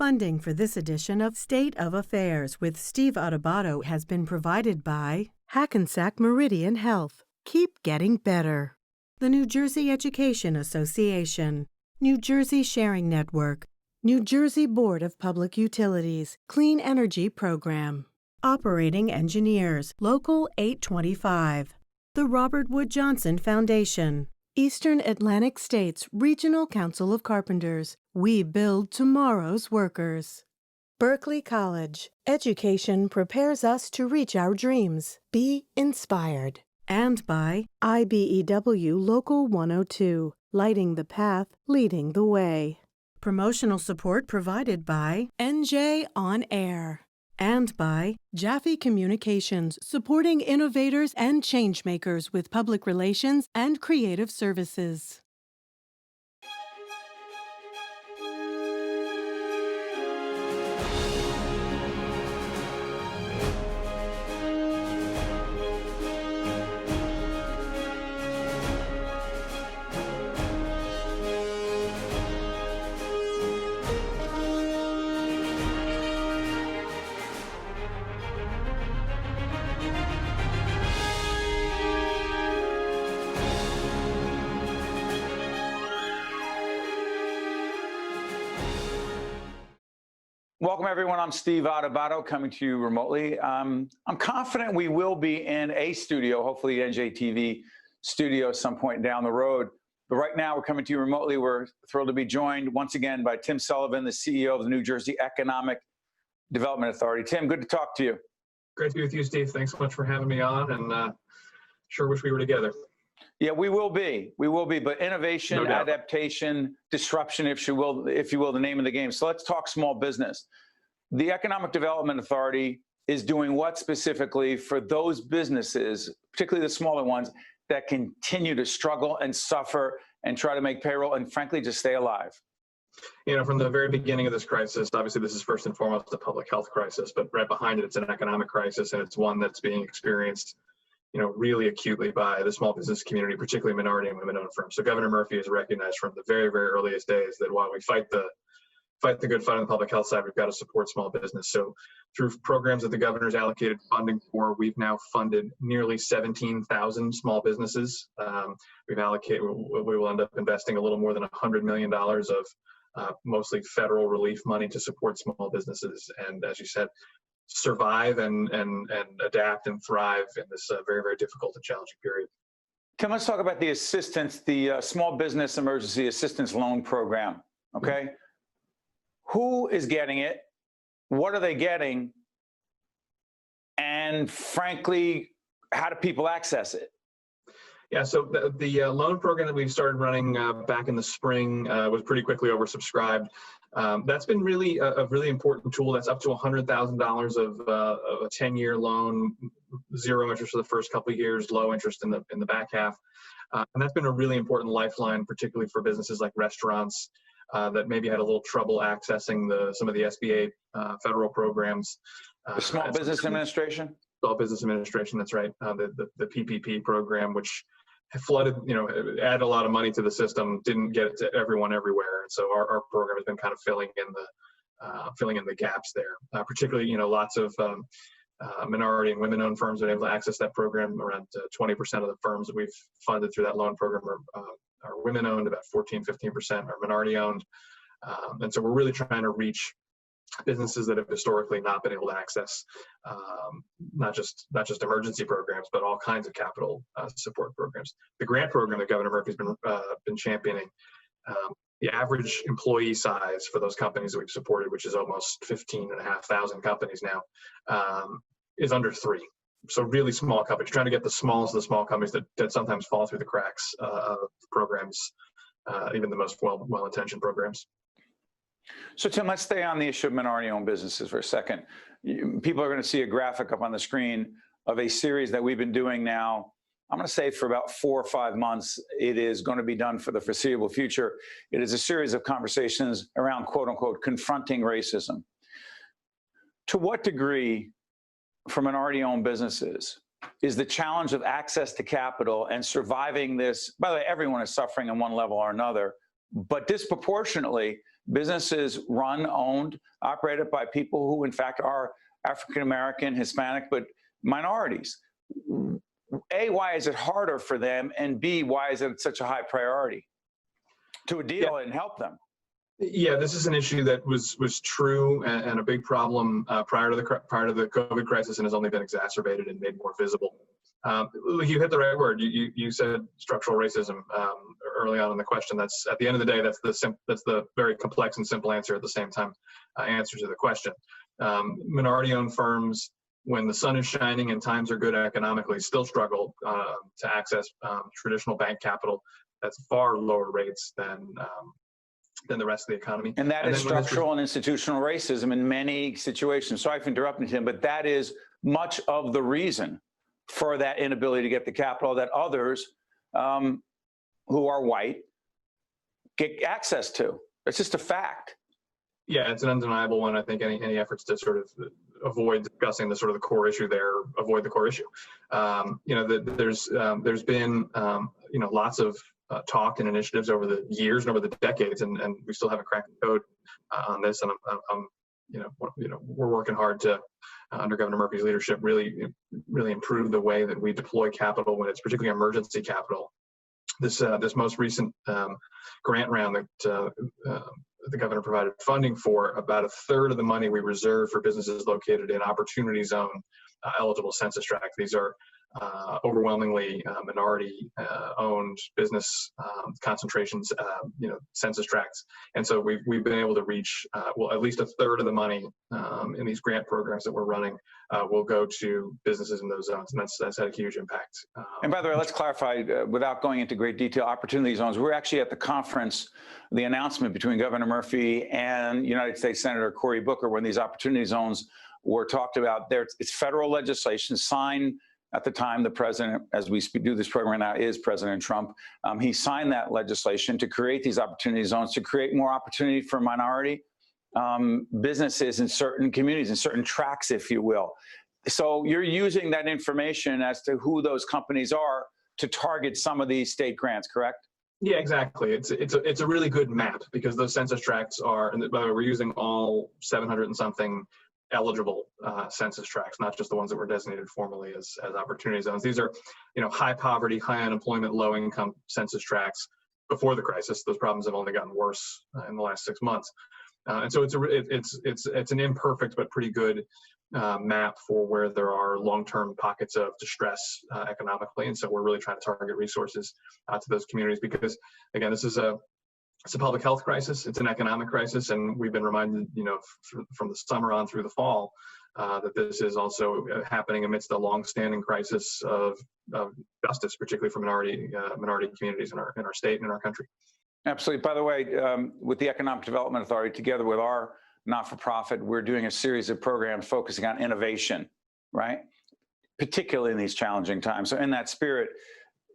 Funding for this edition of State of Affairs with Steve Adubato has been provided by Hackensack Meridian Health. Keep getting better. The New Jersey Education Association, New Jersey Sharing Network, New Jersey Board of Public Utilities, Clean Energy Program. Operating Engineers, Local 825. The Robert Wood Johnson Foundation. Eastern Atlantic States Regional Council of Carpenters. We build tomorrow's workers. Berkeley College. Education prepares us to reach our dreams. Be inspired. And by IBEW Local 102. Lighting the path, leading the way. Promotional support provided by NJ On Air. And by Jaffe Communications, supporting innovators and changemakers with public relations and creative services. Welcome, everyone. I'm Steve Adubato, coming to you remotely. I'm confident we will be in a studio, hopefully NJTV studio at some point down the road. But right now, we're coming to you remotely. We're thrilled to be joined once again by Tim Sullivan, the CEO of the New Jersey Economic Development Authority. Tim, good to talk to you. Great to be with you, Steve. Thanks so much for having me on, and sure wish we were together. Yeah, we will be. We will be. But innovation, no adaptation, disruption, if you will, the name of the game. So let's talk small business. The Economic Development Authority is doing what specifically for those businesses, particularly the smaller ones, that continue to struggle and suffer and try to make payroll and, frankly, just stay alive? You know, from the very beginning of this crisis, obviously this is first and foremost a public health crisis, but right behind it, it's an economic crisis, and it's one that's being experienced, you know, really acutely by the small business community, particularly minority and women-owned firms. So Governor Murphy has recognized from the very, very earliest days that while we fight the good fight on the public health side, we've got to support small business. So through programs that the governor's allocated funding for, we've now funded nearly 17,000 small businesses. We will end up investing a little more than $100 million of mostly federal relief money to support small businesses. And as you said, survive and adapt and thrive in this very, very difficult and challenging period. Tim, let's talk about the assistance, the Small Business Emergency Assistance Loan Program, okay? Mm-hmm. Who is getting it? What are they getting? And frankly, how do people access it? Yeah, so the loan program that we've started running back in the spring was pretty quickly oversubscribed. That's been really a really important tool. That's up to $100,000 of a 10-year loan, zero interest for the first couple of years, low interest in the back half. And that's been a really important lifeline, particularly for businesses like restaurants that maybe had a little trouble accessing some of the SBA federal programs. The Small Business Administration? Small Business Administration, that's right. The PPP program, which flooded, added a lot of money to the system, didn't get it to everyone everywhere. And so our program has been kind of filling in the gaps there. Particularly, lots of minority and women-owned firms have been able to access that program. Around 20% of the firms that we've funded through that loan program are women-owned, about 15% are minority-owned. And so we're really trying to reach businesses that have historically not been able to access not just emergency programs, but all kinds of capital support programs. The grant program that Governor Murphy's been championing, the average employee size for those companies that we've supported, which is almost 15,500 companies now, is under 3. So really small companies, trying to get the smallest of the small companies that sometimes fall through the cracks of programs, even the most well-intentioned programs. So Tim, let's stay on the issue of minority-owned businesses for a second. People are going to see a graphic up on the screen of a series that we've been doing now, I'm going to say for about 4 or 5 months. It is going to be done for the foreseeable future. It is a series of conversations around, quote unquote, confronting racism. To what degree, for minority-owned businesses, is the challenge of access to capital and surviving this? By the way, everyone is suffering on one level or another, but disproportionately, businesses run, owned, operated by people who, in fact, are African American, Hispanic, but minorities. A, why is it harder for them? And B, why is it such a high priority to deal and help them? Yeah, this is an issue that was true and a big problem prior to the COVID crisis, and has only been exacerbated and made more visible. You hit the right word. You said structural racism early on in the question. That's, at the end of the day, that's the very complex and simple answer at the same time, answer to the question. Minority-owned firms, when the sun is shining and times are good economically, still struggle to access traditional bank capital. That's far lower rates than the rest of the economy. And that is structural and institutional racism in many situations. Sorry for interrupting, Tim, but that is much of the reason for that inability to get the capital that others who are white get access to. It's just a fact. Yeah, it's an undeniable one. I think any efforts to sort of avoid discussing the sort of the core issue there, avoid the core issue. There's been lots of talk and initiatives over the years and over the decades, and we still haven't cracked the code on this. And we're working hard to, under Governor Murphy's leadership, really improve the way that we deploy capital when it's particularly emergency capital. This most recent grant round that the governor provided funding for, about a third of the money we reserve for businesses located in opportunity zone eligible census tracts. These are overwhelmingly minority owned business concentrations, census tracts. And so we've been able to reach, at least a third of the money in these grant programs that we're running will go to businesses in those zones. And that's had a huge impact. And by the way, let's clarify, without going into great detail, opportunity zones. We're actually at the conference, the announcement between Governor Murphy and United States Senator Cory Booker, when these opportunity zones were talked about. It's federal legislation signed at the time. The president, as we do this program now, is President Trump. He signed that legislation to create these opportunity zones, to create more opportunity for minority businesses in certain communities, in certain tracts, if you will. So you're using that information as to who those companies are to target some of these state grants, correct? Yeah, exactly. It's a really good map, because those census tracts are, and by the way, we're using all 700 and something eligible census tracts, not just the ones that were designated formally as opportunity zones. These are, high poverty, high unemployment, low income census tracts before the crisis. Those problems have only gotten worse in the last 6 months, and so it's an imperfect but pretty good map for where there are long-term pockets of distress economically. And so we're really trying to target resources to those communities, because again, it's a public health crisis, it's an economic crisis, and we've been reminded, from the summer on through the fall, that this is also happening amidst a long-standing crisis of justice, particularly for minority communities in our state and in our country. Absolutely. By the way, with the Economic Development Authority, together with our not-for-profit, we're doing a series of programs focusing on innovation, right? Particularly in these challenging times. So in that spirit,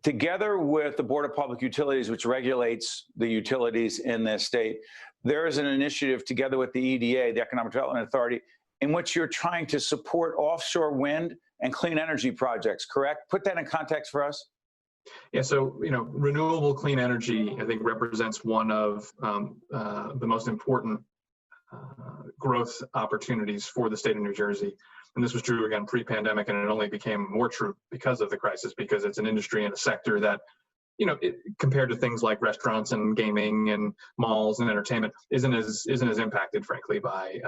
together with the Board of Public Utilities, which regulates the utilities in this state, there is an initiative together with the EDA, the Economic Development Authority, in which you're trying to support offshore wind and clean energy projects, correct? Put that in context for us. Yeah, so, renewable clean energy, I think, represents one of the most important growth opportunities for the state of New Jersey. And this was true, again, pre-pandemic, and it only became more true because of the crisis, because it's an industry and a sector that, compared to things like restaurants and gaming and malls and entertainment, isn't as impacted, frankly, by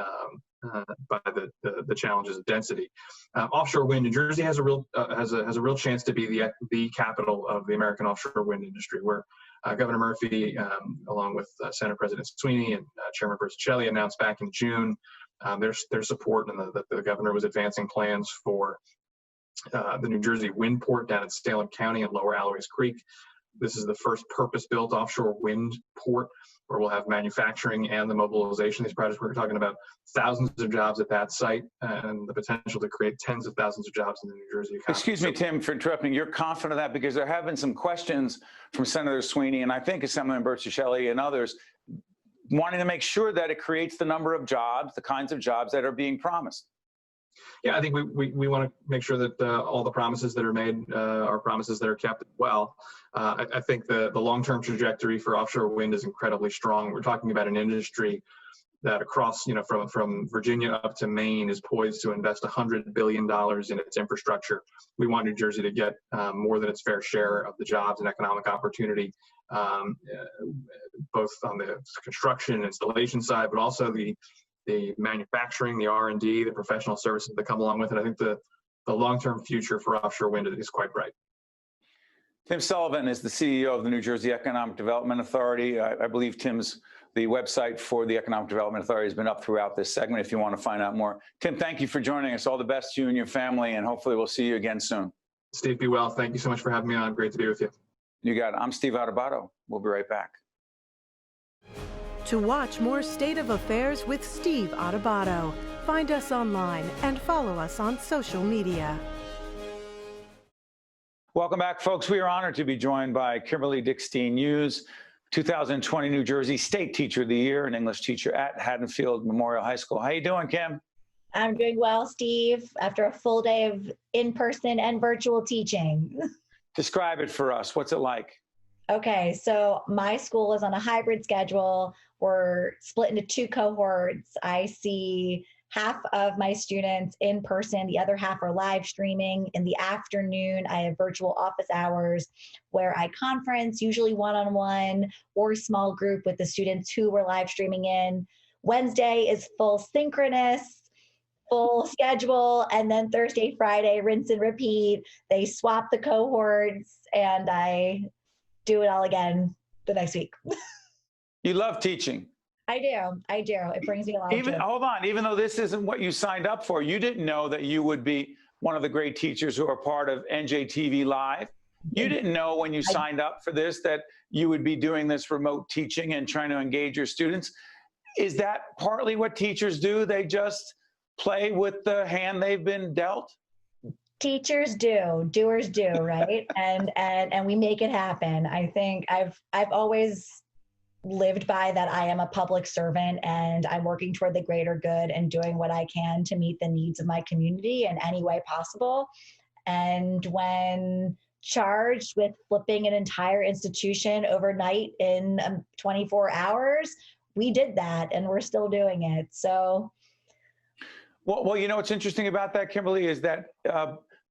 the challenges of density. Offshore wind, New Jersey has a real chance to be the capital of the American offshore wind industry, where Governor Murphy, along with Senate President Sweeney and Chairman Bertuccelli, announced back in June their support, and that the governor was advancing plans for the New Jersey wind port down in Salem County and Lower Alloys Creek. This is the first purpose-built offshore wind port where we'll have manufacturing and the mobilization. These projects, we're talking about thousands of jobs at that site and the potential to create tens of thousands of jobs in the New Jersey economy. Excuse me, Tim, for interrupting. You're confident of that, because there have been some questions from Senator Sweeney and I think Assemblyman Bertuccelli and others wanting to make sure that it creates the number of jobs, the kinds of jobs that are being promised. Yeah, I think we want to make sure that all the promises that are made are promises that are kept as well. I think the long-term trajectory for offshore wind is incredibly strong. We're talking about an industry that across, from Virginia up to Maine is poised to invest $100 billion in its infrastructure. We want New Jersey to get more than its fair share of the jobs and economic opportunity, both on the construction and installation side, but also the manufacturing, the R&D, the professional services that come along with it. I think the long-term future for offshore wind is quite bright. Tim Sullivan is the CEO of the New Jersey Economic Development Authority. I believe the website for the Economic Development Authority has been up throughout this segment if you want to find out more. Tim, thank you for joining us. All the best to you and your family, and hopefully we'll see you again soon. Steve, be well. Thank you so much for having me on. Great to be with you. You got it. I'm Steve Adubato. We'll be right back. To watch more State of Affairs with Steve Adubato, find us online and follow us on social media. Welcome back, folks. We are honored to be joined by Kimberly Dickstein Hughes, 2020 New Jersey State Teacher of the Year, an English teacher at Haddonfield Memorial High School. How you doing, Kim? I'm doing well, Steve, after a full day of in-person and virtual teaching. Describe it for us. What's it like? Okay, so my school is on a hybrid schedule. We're split into two cohorts. I see half of my students in person, the other half are live streaming. In the afternoon, I have virtual office hours where I conference, usually one-on-one or small group with the students who were live streaming in. Wednesday is full synchronous, full schedule, and then Thursday, Friday, rinse and repeat. They swap the cohorts and I do it all again the next week. You love teaching. I do. It brings me a lot of joy. Hold on, even though this isn't what you signed up for, you didn't know that you would be one of the great teachers who are part of NJTV Live. You didn't know when you signed up for this that you would be doing this remote teaching and trying to engage your students. Is that partly what teachers do? They just play with the hand they've been dealt? Teachers do, doers do, right? and we make it happen. I think I've always lived by that I am a public servant and I'm working toward the greater good and doing what I can to meet the needs of my community in any way possible. And when charged with flipping an entire institution overnight in 24 hours, we did that and we're still doing it. So. Well, you know what's interesting about that, Kimberly, is that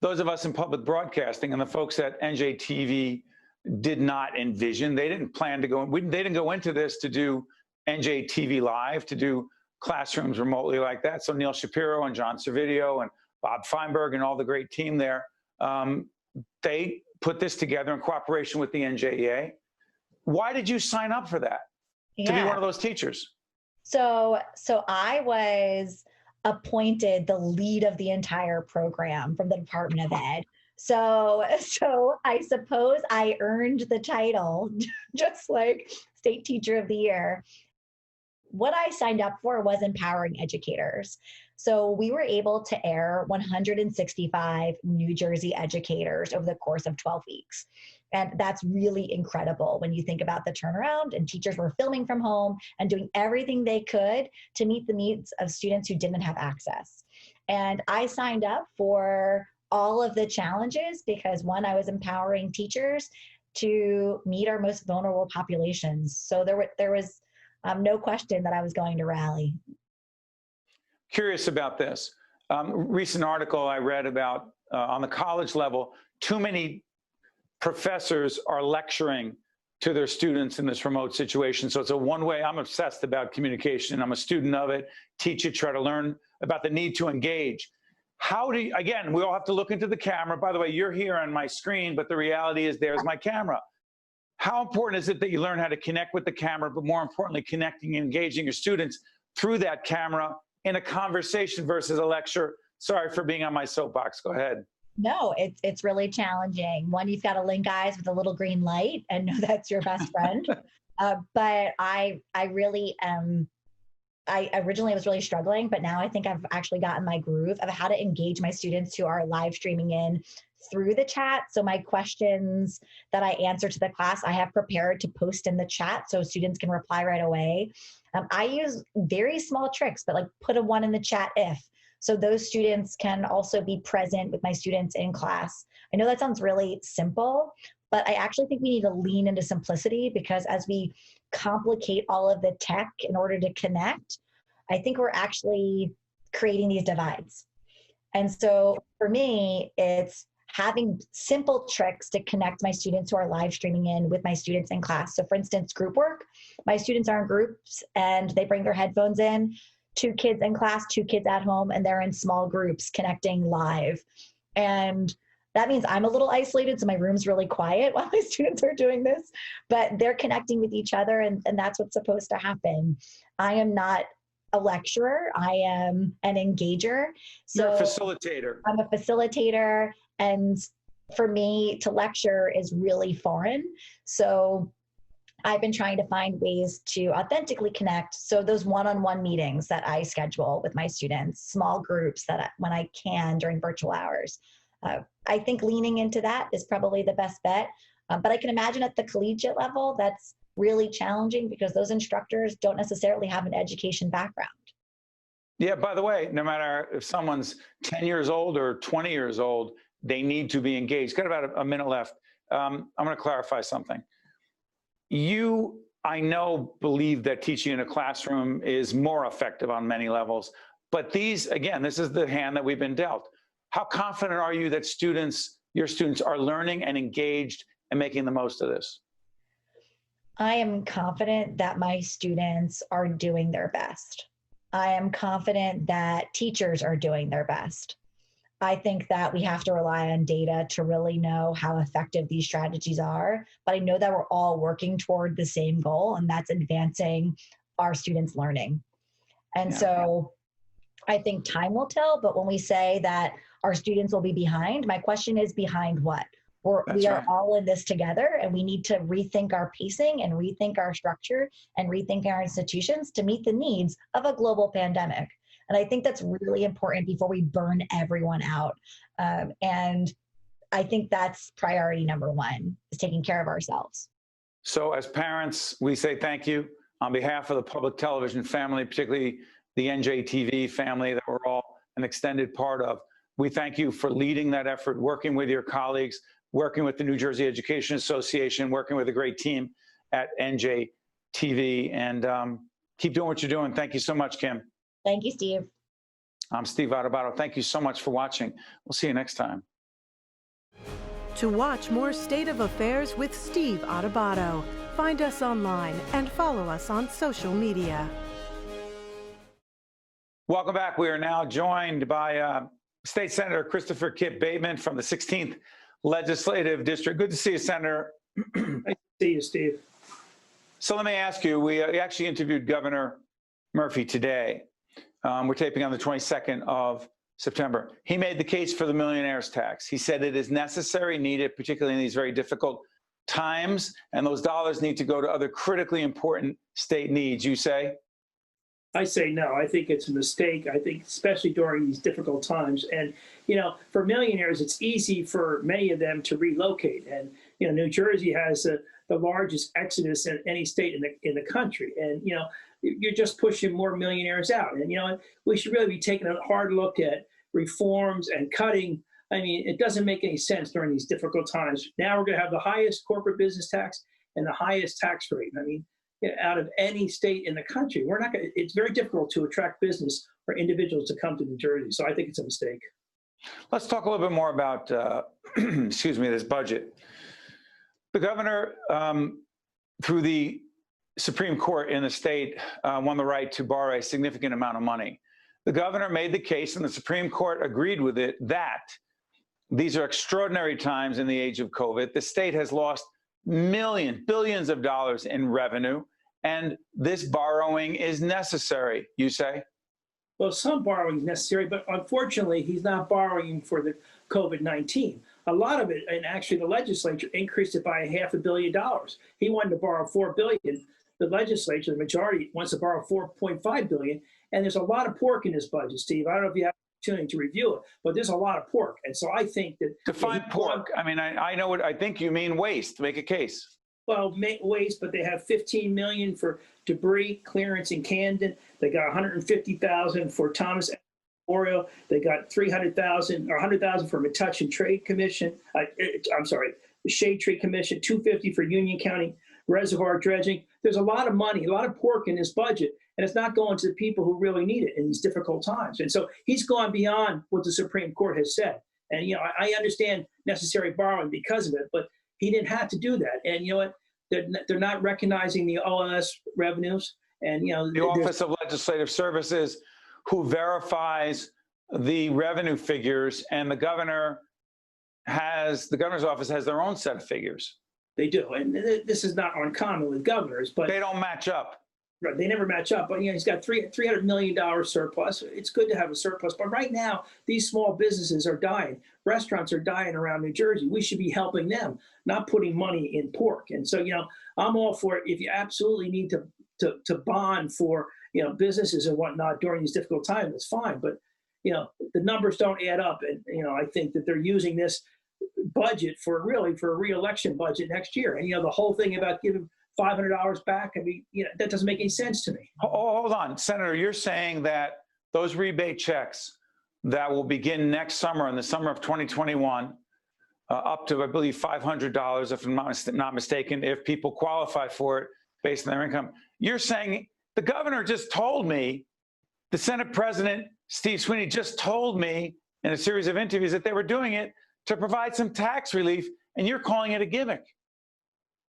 those of us in public broadcasting and the folks at NJTV did not envision, they didn't plan to go, they didn't go into this to do NJTV Live, to do classrooms remotely like that. So Neil Shapiro and John Servideo and Bob Feinberg and all the great team there, they put this together in cooperation with the NJEDA. Why did you sign up for that? To be one of those teachers? So I was appointed the lead of the entire program from the Department of Ed. So I suppose I earned the title, just like State Teacher of the Year. What I signed up for was empowering educators. So we were able to air 165 New Jersey educators over the course of 12 weeks. And that's really incredible when you think about the turnaround, and teachers were filming from home and doing everything they could to meet the needs of students who didn't have access. And I signed up for all of the challenges because, one, I was empowering teachers to meet our most vulnerable populations. So there was no question that I was going to rally. Curious about this. Recent article I read about on the college level, too many professors are lecturing to their students in this remote situation. So it's a one-way. I'm obsessed about communication. I'm a student of it. Teach it, try to learn about the need to engage. How do you, again, we all have to look into the camera. By the way, you're here on my screen, but the reality is there's my camera. How important is it that you learn how to connect with the camera, but more importantly, connecting and engaging your students through that camera in a conversation versus a lecture? Sorry for being on my soapbox. Go ahead. No, it's really challenging. One, you've got to link eyes with a little green light and know that's your best friend. But I really I originally was really struggling, but now I think I've actually gotten my groove of how to engage my students who are live streaming in through the chat. So my questions that I answer to the class, I have prepared to post in the chat so students can reply right away. I use very small tricks, but like put a 1 in the chat if. So those students can also be present with my students in class. I know that sounds really simple, but I actually think we need to lean into simplicity, because as we complicate all of the tech in order to connect, I think we're actually creating these divides. And so for me, it's having simple tricks to connect my students who are live streaming in with my students in class. So for instance, group work, my students are in groups and they bring their headphones in, 2 kids in class, 2 kids at home, and they're in small groups connecting live. And that means I'm a little isolated, so my room's really quiet while my students are doing this, but they're connecting with each other, and that's what's supposed to happen. I am not a lecturer, I am an engager. So you're a facilitator. I'm a facilitator, and for me to lecture is really foreign. So I've been trying to find ways to authentically connect. So those one-on-one meetings that I schedule with my students, small groups that when I can during virtual hours, I think leaning into that is probably the best bet. But I can imagine at the collegiate level, that's really challenging because those instructors don't necessarily have an education background. Yeah, by the way, no matter if someone's 10 years old or 20 years old, they need to be engaged. Got about a minute left. I'm going to clarify something. You, I know, believe that teaching in a classroom is more effective on many levels. But these, again, this is the hand that we've been dealt. How confident are you that your students are learning and engaged and making the most of this? I am confident that my students are doing their best. I am confident that teachers are doing their best. I think that we have to rely on data to really know how effective these strategies are, but I know that we're all working toward the same goal, and that's advancing our students' learning. And so I think time will tell, but when we say that our students will be behind, my question is, behind what? We are all in this together, and we need to rethink our pacing and rethink our structure and rethink our institutions to meet the needs of a global pandemic. And I think that's really important before we burn everyone out. And I think that's priority number one, is taking care of ourselves. So as parents, we say thank you on behalf of the public television family, particularly the NJTV family that we're all an extended part of. We thank you for leading that effort, working with your colleagues, working with the New Jersey Education Association, working with a great team at NJTV, and keep doing what you're doing. Thank you so much, Kim. Thank you, Steve. I'm Steve Adubato. Thank you so much for watching. We'll see you next time. To watch more State of Affairs with Steve Adubato, find us online and follow us on social media. Welcome back. We are now joined by State Senator Christopher Kip Bateman from the 16th Legislative District. Good to see you, Senator. Nice to see you, Steve. So let me ask you, we actually interviewed Governor Murphy today. We're taping on the 22nd of September. He made the case for the millionaire's tax. He said it is necessary, needed, particularly in these very difficult times, and those dollars need to go to other critically important state needs. You say? I say no. I think it's a mistake. I think especially during these difficult times. And, you know, for millionaires, it's easy for many of them to relocate. And, you know, New Jersey has the largest exodus in any state in the country. And, you know, you're just pushing more millionaires out. And, you know, we should really be taking a hard look at reforms and cutting. I mean, it doesn't make any sense during these difficult times. Now we're going to have the highest corporate business tax and the highest tax rate. I mean, out of any state in the country, we're not going. It's very difficult to attract business or individuals to come to New Jersey. So I think it's a mistake. Let's talk a little bit more about, excuse me, this budget. The governor, through the Supreme Court in the state, won the right to borrow a significant amount of money. The governor made the case, and the Supreme Court agreed with it, that these are extraordinary times in the age of COVID. The state has lost billions of dollars in revenue, and this borrowing is necessary, you say? Well, some borrowing is necessary, but unfortunately, he's not borrowing for the COVID-19. A lot of it, and actually the legislature increased it by $500 million. He wanted to borrow $4 billion. The legislature, the majority, wants to borrow $4.5 billion. And there's a lot of pork in this budget, Steve. I don't know if you have an opportunity to review it, but there's a lot of pork. And so I think that— Define pork. I mean, I know what I think you mean waste. Make a case. Well, waste, but they have $15 million for debris clearance in Camden. They got $150,000 for Thomas Memorial. They got 300,000 or 100,000 from a touch and trade commission. I'm sorry, the Shade Tree Commission, 250 for Union County reservoir dredging. There's a lot of money, a lot of pork in this budget, and it's not going to the people who really need it in these difficult times. And so he's gone beyond what the Supreme Court has said. And, you know, I understand necessary borrowing because of it, but he didn't have to do that. And you know what? They're not recognizing the OLS revenues. And, you know, the Office of Legislative Services, who verifies the revenue figures, and the governor's office has their own set of figures. They do. And this is not uncommon with governors, but they don't match up. Right, they never match up, but you know he's got $300 million surplus. It's good to have a surplus, but right now these small businesses are dying. Restaurants are dying around New Jersey. We should be helping them, not putting money in pork. And so, you know, I'm all for it. If you absolutely need to bond for, you know, businesses and whatnot during these difficult times, it's fine. But you know, the numbers don't add up, and you know, I think that they're using this budget for a re-election budget next year. And you know, the whole thing about giving $500 back, I mean, you know, that doesn't make any sense to me. Hold on, Senator, you're saying that those rebate checks that will begin next summer, in the summer of 2021, up to, I believe, $500, if I'm not mistaken, if people qualify for it based on their income. You're saying the governor just told me, the Senate President, Steve Sweeney, just told me in a series of interviews that they were doing it to provide some tax relief, and you're calling it a gimmick.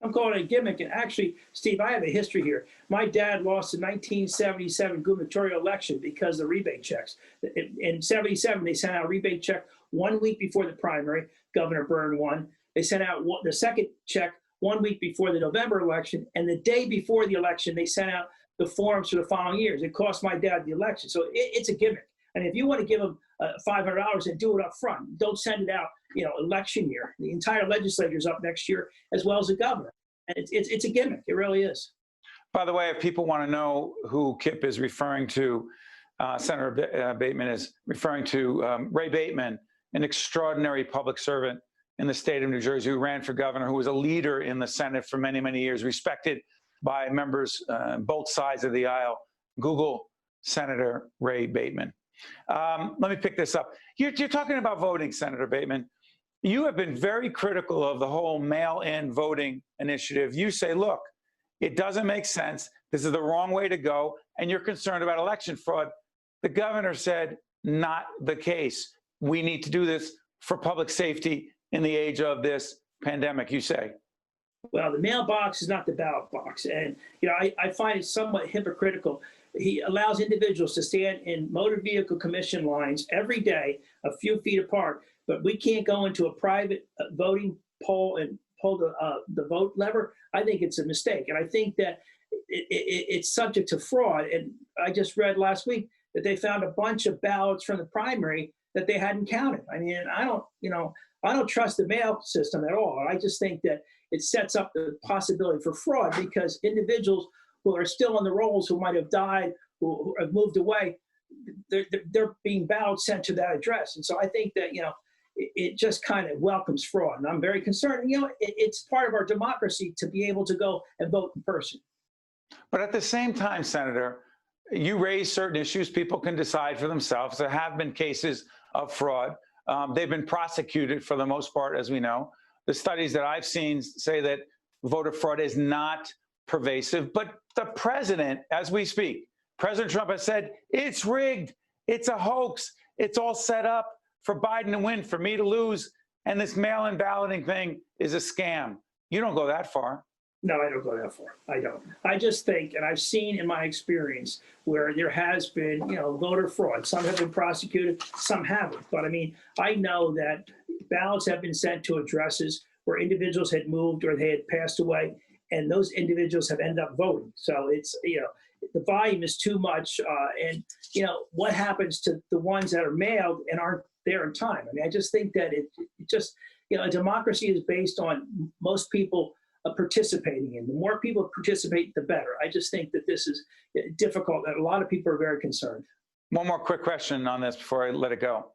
I'm calling it a gimmick. And actually, Steve, I have a history here. My dad lost the 1977 gubernatorial election because of the rebate checks. In 77, they sent out a rebate check 1 week before the primary. Governor Byrne won. They sent out the second check 1 week before the November election. And the day before the election, they sent out the forms for the following years. It cost my dad the election. So it's a gimmick. And if you want to give them $500 and do it up front, don't send it out, you know, election year. The entire legislature's up next year, as well as the governor. And it's a gimmick. It really is. By the way, if people want to know who Kip is referring to, Senator Bateman is referring to Ray Bateman, an extraordinary public servant in the state of New Jersey who ran for governor, who was a leader in the Senate for many, many years, respected by members both sides of the aisle. Google Senator Ray Bateman. Let me pick this up. You're talking about voting, Senator Bateman. You have been very critical of the whole mail-in voting initiative. You say, look, it doesn't make sense. This is the wrong way to go, and you're concerned about election fraud. The governor said, not the case. We need to do this for public safety in the age of this pandemic, you say. Well, the mailbox is not the ballot box. And, you know, I find it somewhat hypocritical. He allows individuals to stand in motor vehicle commission lines every day, a few feet apart, but we can't go into a private voting poll and pull the vote lever. I think it's a mistake. And I think that it's subject to fraud. And I just read last week that they found a bunch of ballots from the primary that they hadn't counted. I mean, I don't trust the mail system at all. I just think that it sets up the possibility for fraud because individuals who are still on the rolls, who might have died, who have moved away, they're being ballot sent to that address. And so I think that, you know, it just kind of welcomes fraud. And I'm very concerned. And, you know, it's part of our democracy to be able to go and vote in person. But at the same time, Senator, you raise certain issues. People can decide for themselves. There have been cases of fraud. They've been prosecuted for the most part, as we know. The studies that I've seen say that voter fraud is not pervasive. But the president, as we speak, President Trump has said, it's rigged. It's a hoax. It's all set up for Biden to win, for me to lose. And this mail-in balloting thing is a scam. You don't go that far. No, I don't go that far. I don't. I just think, and I've seen in my experience where there has been, you know, voter fraud. Some have been prosecuted, some haven't. But I mean, I know that ballots have been sent to addresses where individuals had moved or they had passed away, and those individuals have ended up voting. So it's, you know, the volume is too much. And, you know, what happens to the ones that are mailed and aren't there in time? I mean, I just think that it just, you know, a democracy is based on most people participating in. The more people participate, the better. I just think that this is difficult, and a lot of people are very concerned. One more quick question on this before I let it go.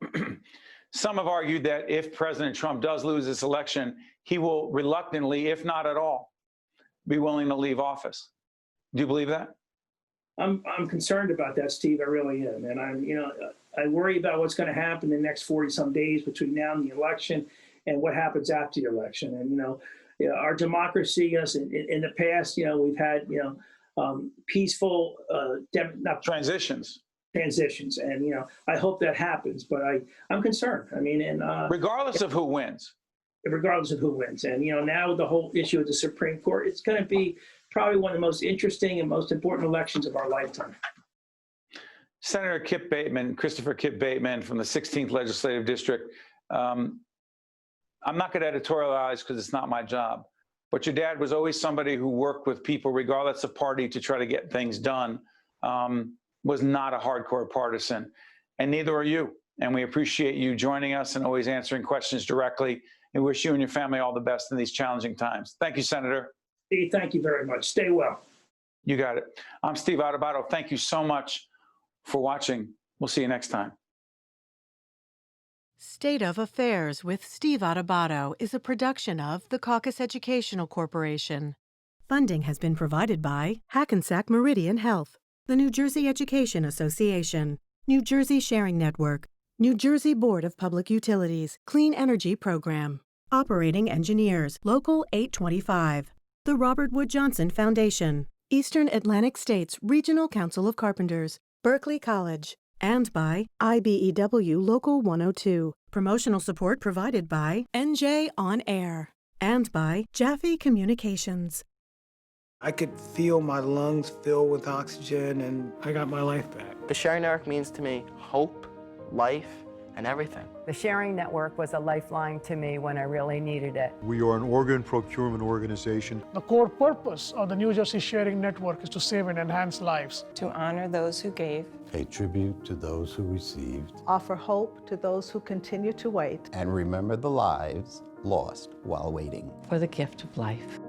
Some have argued that if President Trump does lose this election, he will reluctantly, if not at all, be willing to leave office. Do you believe that? I'm concerned about that, Steve. I really am. And I'm, you know, I worry about what's going to happen in the next 40 some days between now and the election, and what happens after the election. And our democracy, in the past, we've had peaceful transitions, and I hope that happens. But I'm concerned. I mean, and regardless of who wins. Regardless of who wins, and now with the whole issue of the Supreme Court, it's going to be probably one of the most interesting and most important elections of our lifetime. Senator Kip Bateman, Christopher Kip Bateman from the 16th Legislative District. I'm not going to editorialize because it's not my job, but your dad was always somebody who worked with people, regardless of party, to try to get things done, was not a hardcore partisan, and neither are you. And we appreciate you joining us and always answering questions directly, and wish you and your family all the best in these challenging times. Thank you, Senator. Steve, thank you very much. Stay well. You got it. I'm Steve Adubato. Thank you so much for watching. We'll see you next time. State of Affairs with Steve Adubato is a production of the Caucus Educational Corporation. Funding has been provided by Hackensack Meridian Health, the New Jersey Education Association, New Jersey Sharing Network, New Jersey Board of Public Utilities, Clean Energy Program, Operating Engineers, Local 825, the Robert Wood Johnson Foundation, Eastern Atlantic States Regional Council of Carpenters, Berkeley College, and by IBEW Local 102. Promotional support provided by NJ On Air and by Jaffe Communications. I could feel my lungs fill with oxygen, and I got my life back. The Sharing Network means to me hope, life, and everything. The Sharing Network was a lifeline to me when I really needed it. We are an organ procurement organization. The core purpose of the New Jersey Sharing Network is to save and enhance lives. To honor those who gave. Pay tribute to those who received. Offer hope to those who continue to wait. And remember the lives lost while waiting. For the gift of life.